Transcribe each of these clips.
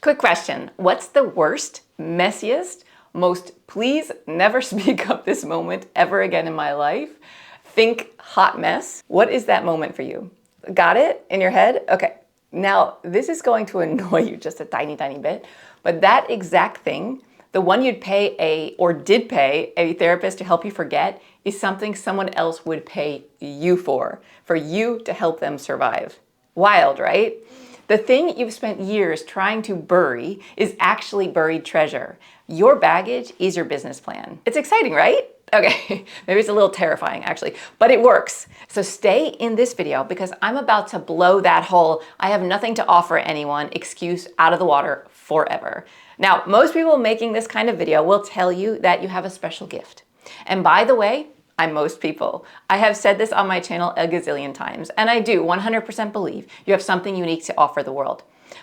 Quick question. What's the worst, messiest, most please never speak up this moment ever again in my life? Think hot mess. What is that moment for you? Got it in your head? Okay. Now, this is going to annoy you just a tiny, tiny bit, but that exact thing, the one you'd pay or did pay a therapist to help you forget, is something someone else would pay you for you to help them survive. Wild, right? The thing you've spent years trying to bury is actually buried treasure. Your baggage is your business plan. It's exciting, right? Okay, maybe it's a little terrifying actually, but it works. So stay in this video because I'm about to blow that whole "I have nothing to offer anyone" excuse out of the water forever. Now, most people making this kind of video will tell you that you have a special gift. And by the way, I'm most people. I have said this on my channel a gazillion times, and I do 100% believe you have something unique to offer the world.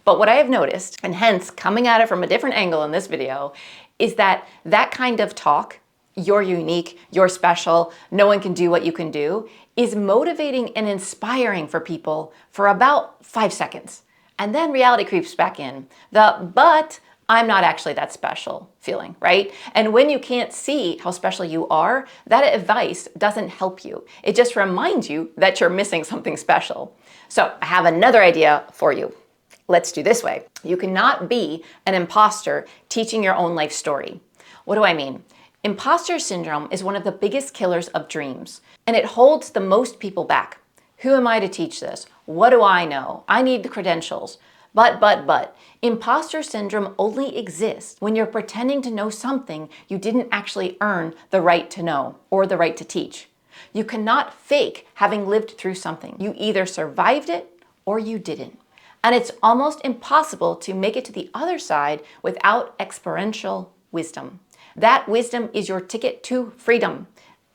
But what I have noticed, and hence coming at it from a different angle in this video, is that kind of talk, "You're unique, you're special, no one can do what you can do," is motivating and inspiring for people for about 5 seconds. And then reality creeps back in. But I'm not actually that special feeling, right? And when you can't see how special you are, that advice doesn't help you. It just reminds you that you're missing something special. So I have another idea for you. Let's do this way. You cannot be an imposter teaching your own life story. What do I mean? Imposter syndrome is one of the biggest killers of dreams, and it holds the most people back. Who am I to teach this? What do I know? I need the credentials. But, imposter syndrome only exists when you're pretending to know something you didn't actually earn the right to know or the right to teach. You cannot fake having lived through something. You either survived it or you didn't. And it's almost impossible to make it to the other side without experiential wisdom. That wisdom is your ticket to freedom.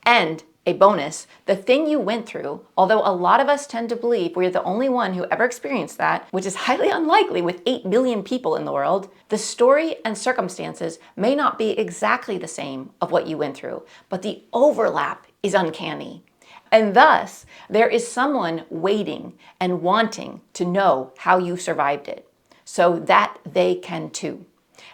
And a bonus, the thing you went through, although a lot of us tend to believe we're the only one who ever experienced that, which is highly unlikely with 8 billion people in the world, the story and circumstances may not be exactly the same of what you went through, but the overlap is uncanny. And thus, there is someone waiting and wanting to know how you survived it, so that they can too.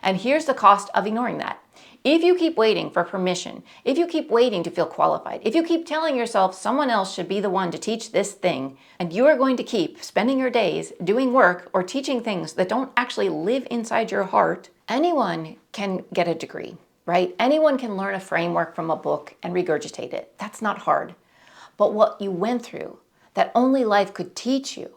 And here's the cost of ignoring that. If you keep waiting for permission, if you keep waiting to feel qualified, if you keep telling yourself someone else should be the one to teach this thing, and you are going to keep spending your days doing work or teaching things that don't actually live inside your heart, anyone can get a degree, right? Anyone can learn a framework from a book and regurgitate it. That's not hard. But what you went through, that only life could teach you,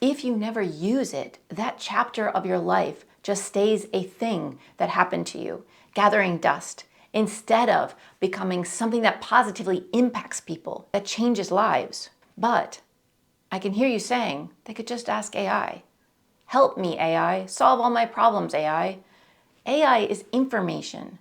if you never use it, that chapter of your life just stays a thing that happened to you, gathering dust, instead of becoming something that positively impacts people, that changes lives. But I can hear you saying, they could just ask AI. Help me, AI. Solve all my problems, AI. AI is information,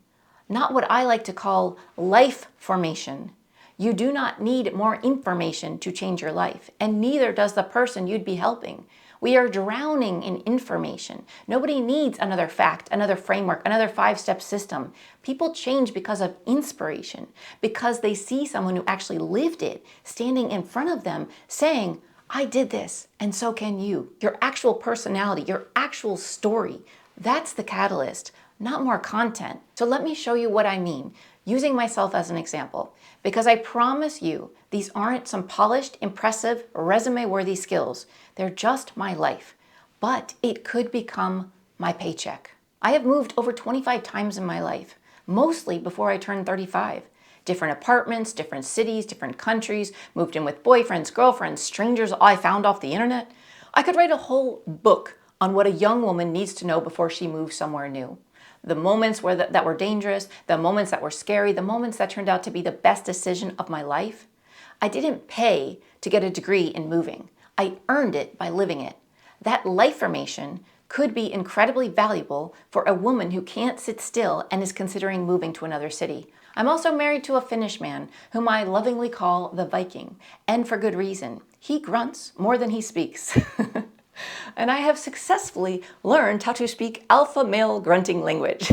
not what I like to call life formation. You do not need more information to change your life, and neither does the person you'd be helping. We are drowning in information. Nobody needs another fact, another framework, another 5-step system. People change because of inspiration, because they see someone who actually lived it standing in front of them saying, "I did this, and so can you." Your actual personality, your actual story, that's the catalyst, not more content. So let me show you what I mean, using myself as an example, because I promise you, these aren't some polished, impressive, resume-worthy skills. They're just my life, but it could become my paycheck. I have moved over 25 times in my life, mostly before I turned 35. Different apartments, different cities, different countries, moved in with boyfriends, girlfriends, strangers I found off the internet. I could write a whole book on what a young woman needs to know before she moves somewhere new. The moments that were dangerous, the moments that were scary, the moments that turned out to be the best decision of my life. I didn't pay to get a degree in moving. I earned it by living it. That life formation could be incredibly valuable for a woman who can't sit still and is considering moving to another city. I'm also married to a Finnish man whom I lovingly call the Viking, and for good reason. He grunts more than he speaks. And I have successfully learned how to speak alpha male grunting language.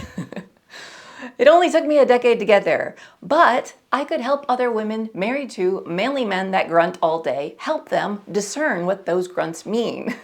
It only took me a decade to get there, but I could help other women married to manly men that grunt all day, help them discern what those grunts mean.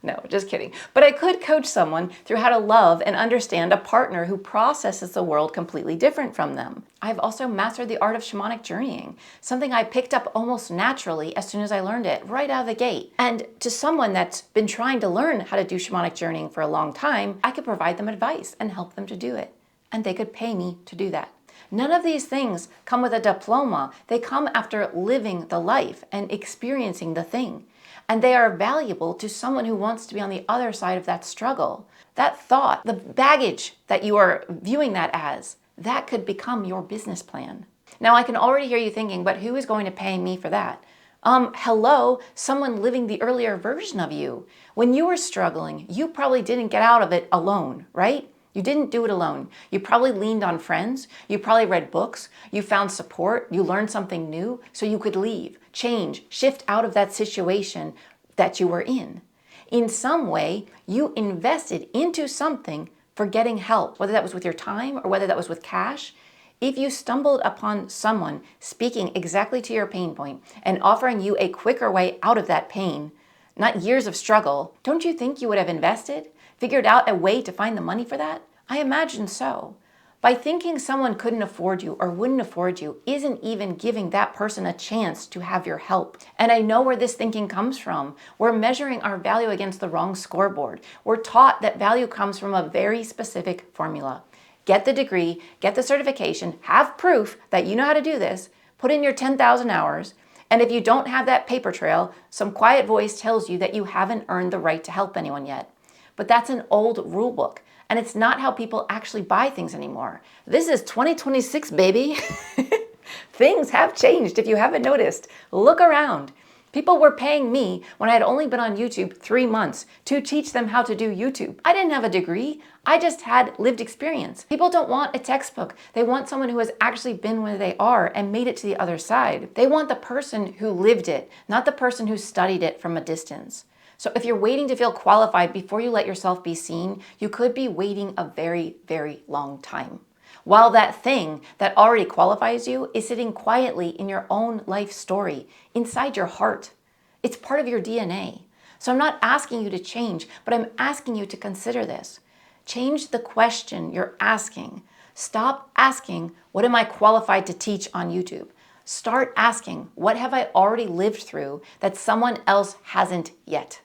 No, just kidding. But I could coach someone through how to love and understand a partner who processes the world completely different from them. I've also mastered the art of shamanic journeying, something I picked up almost naturally as soon as I learned it, right out of the gate. And to someone that's been trying to learn how to do shamanic journeying for a long time, I could provide them advice and help them to do it. And they could pay me to do that. None of these things come with a diploma. They come after living the life and experiencing the thing. And they are valuable to someone who wants to be on the other side of that struggle. That thought, the baggage that you are viewing that as, that could become your business plan. Now, I can already hear you thinking, but who is going to pay me for that? Hello, someone living the earlier version of you. When you were struggling, you probably didn't get out of it alone, right? You didn't do it alone. You probably leaned on friends. You probably read books. You found support. You learned something new so you could leave, change, shift out of that situation that you were in. In some way, you invested into something for getting help, whether that was with your time or whether that was with cash. If you stumbled upon someone speaking exactly to your pain point and offering you a quicker way out of that pain, not years of struggle, don't you think you would have invested? Figured out a way to find the money for that? I imagine so. By thinking someone couldn't afford you or wouldn't afford you isn't even giving that person a chance to have your help. And I know where this thinking comes from. We're measuring our value against the wrong scoreboard. We're taught that value comes from a very specific formula. Get the degree, get the certification, have proof that you know how to do this, put in your 10,000 hours, and if you don't have that paper trail, some quiet voice tells you that you haven't earned the right to help anyone yet. But that's an old rule book, and it's not how people actually buy things anymore. This is 2026, baby. Things have changed if you haven't noticed. Look around. People were paying me when I had only been on YouTube 3 months to teach them how to do YouTube. I didn't have a degree. I just had lived experience. People don't want a textbook. They want someone who has actually been where they are and made it to the other side. They want the person who lived it, not the person who studied it from a distance. So if you're waiting to feel qualified before you let yourself be seen, you could be waiting a very, very long time. While that thing that already qualifies you is sitting quietly in your own life story, inside your heart. It's part of your DNA. So I'm not asking you to change, but I'm asking you to consider this. Change the question you're asking. Stop asking, what am I qualified to teach on YouTube? Start asking, what have I already lived through that someone else hasn't yet?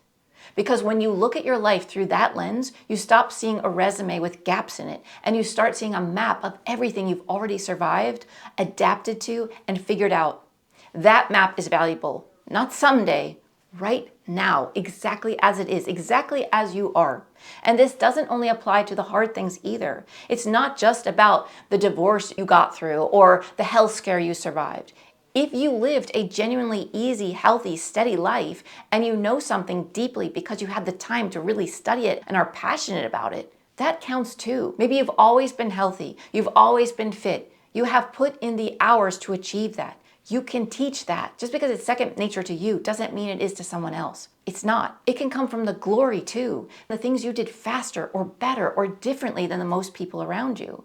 Because when you look at your life through that lens, you stop seeing a resume with gaps in it, and you start seeing a map of everything you've already survived, adapted to, and figured out. That map is valuable, not someday, right now, exactly as it is, exactly as you are. And this doesn't only apply to the hard things either. It's not just about the divorce you got through or the health scare you survived. If you lived a genuinely easy, healthy, steady life and you know something deeply because you had the time to really study it and are passionate about it, that counts too. Maybe you've always been healthy, you've always been fit, you have put in the hours to achieve that. You can teach that. Just because it's second nature to you doesn't mean it is to someone else. It's not. It can come from the glory too, the things you did faster or better or differently than the most people around you.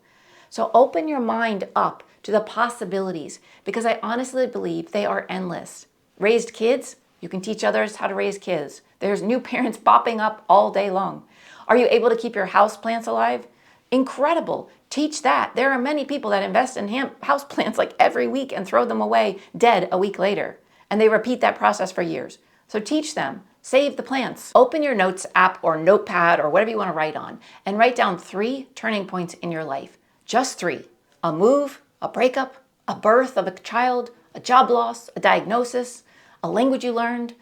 So open your mind up to the possibilities because I honestly believe they are endless. Raised kids, you can teach others how to raise kids. There's new parents popping up all day long. Are you able to keep your house plants alive? Incredible. Teach that. There are many people that invest in house plants like every week and throw them away dead a week later. And they repeat that process for years. So teach them. Save the plants. Open your notes app or notepad or whatever you want to write on and write down 3 turning points in your life. Just 3. A move, a breakup, a birth of a child, a job loss, a diagnosis, a language you learned,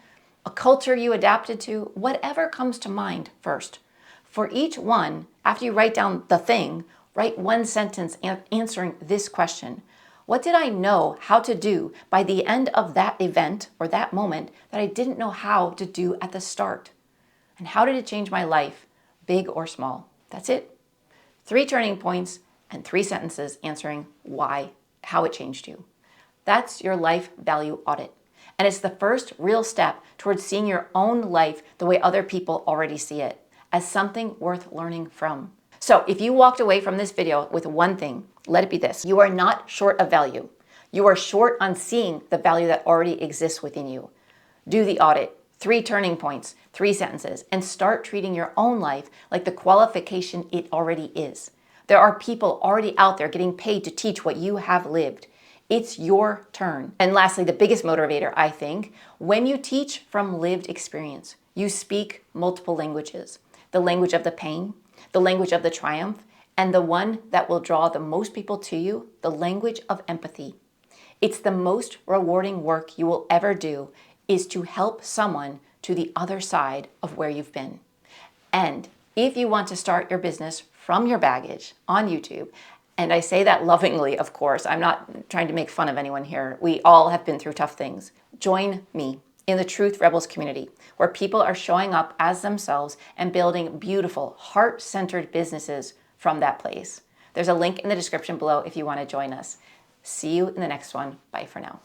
a culture you adapted to, whatever comes to mind first. For each one, after you write down the thing, write 1 sentence answering this question. What did I know how to do by the end of that event or that moment that I didn't know how to do at the start? And how did it change my life, big or small? That's it. 3 turning points and 3 sentences answering why, how it changed you. That's your life value audit. And it's the first real step towards seeing your own life the way other people already see it, as something worth learning from. So if you walked away from this video with one thing, let it be this. You are not short of value. You are short on seeing the value that already exists within you. Do the audit. 3 turning points, 3 sentences, and start treating your own life like the qualification it already is. There are people already out there getting paid to teach what you have lived. It's your turn. And lastly, the biggest motivator, I think, when you teach from lived experience, you speak multiple languages. The language of the pain, the language of the triumph, and the one that will draw the most people to you, the language of empathy. It's the most rewarding work you will ever do, is to help someone to the other side of where you've been. And if you want to start your business from your baggage on YouTube, and I say that lovingly, of course, I'm not trying to make fun of anyone here. We all have been through tough things. Join me in the Truth Rebels community, where people are showing up as themselves and building beautiful, heart-centered businesses from that place. There's a link in the description below if you want to join us. See you in the next one. Bye for now.